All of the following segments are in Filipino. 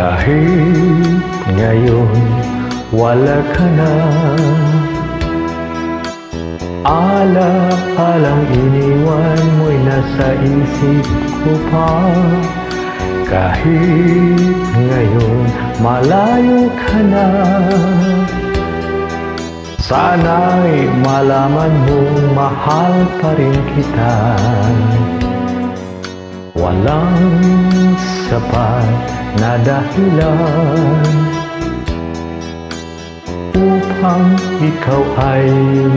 Kahit ngayon wala ka na, ala-alang iniwan mo'y nasa isip ko pa. Kahit ngayon malayo ka na, sana'y malaman mong mahal pa rin kita. Walang sapat na dahilan upang ikaw ay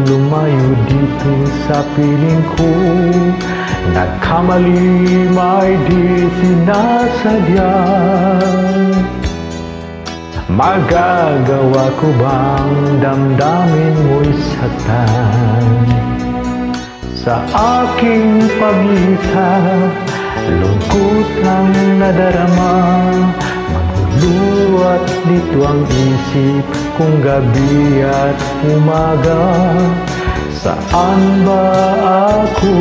lumayo dito sa piling ko. Nagkamali may di sinasadya. Magagawa ko bang damdamin mo'y saktan? Sa aking pag-isa, lungkot ang nadarama. Magluluwat dito ang isip kong gabi at umaga. Saan ba ako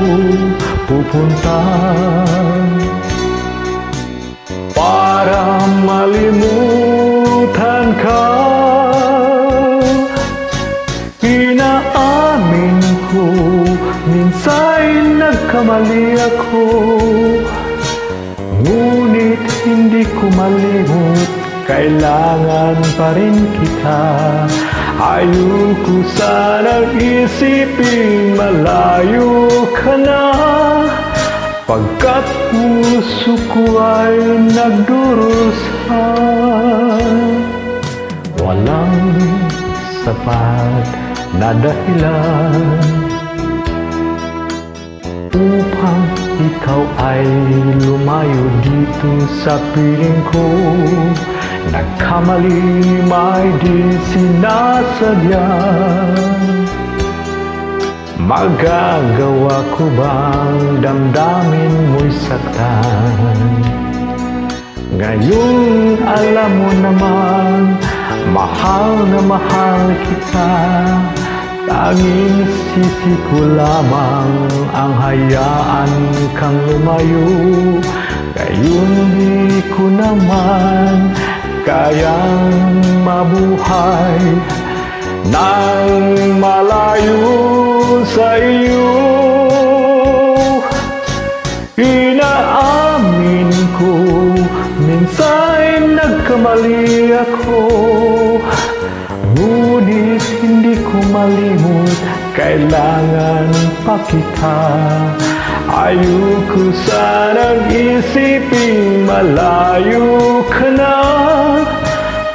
pupunta para malimutan ka? Inaamin ko, minsa'y nagkamali ako, ngunit hindi ko malimot, kailangan pa rin kita. Ayoko sanang isipin malayo ka na, pagkat puso ko ay nagdurusa. Walang sapat na dahilan upang ikaw ay lumayo dito sa piling ko. Nagkamali may di sinasadya. Magagawa ko bang damdamin mo'y saktan? Ngayon alam mo naman, mahal na mahal kita. Tanging sisi ko lamang ang hayaan kang lumayo. Ngayon di ko naman kayang mabuhay nang malayo sa iyo. Inaamin ko, minsa'y nagkamali ako, ngunit hindi ko malimot, kailangan pa kita. Ayoko sanang isipin malayo ka na,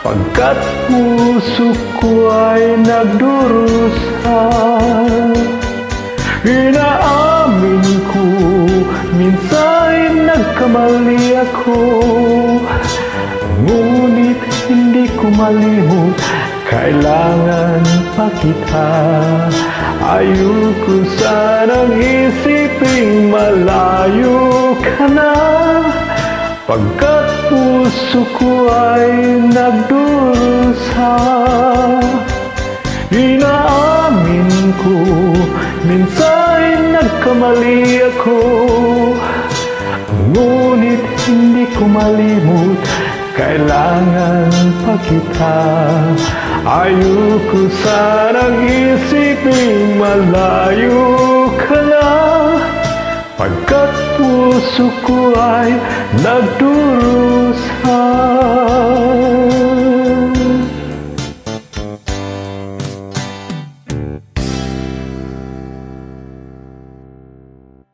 pagkat puso ko ay nagdurusa. Inaamin ko, minsa'y nagkamali ako, ngunit hindi ko malimot, kailangan pa kita. Ayoko sanang isipin malayo ka na, pagkat puso ko ay nagdurusa. Inaamin ko, minsa'y nagkamali ako, ngunit hindi ko malimot, kailangan pa kita. Ayoko sanang isipin malayo ka na, pagkat puso ko ay nagdurusa.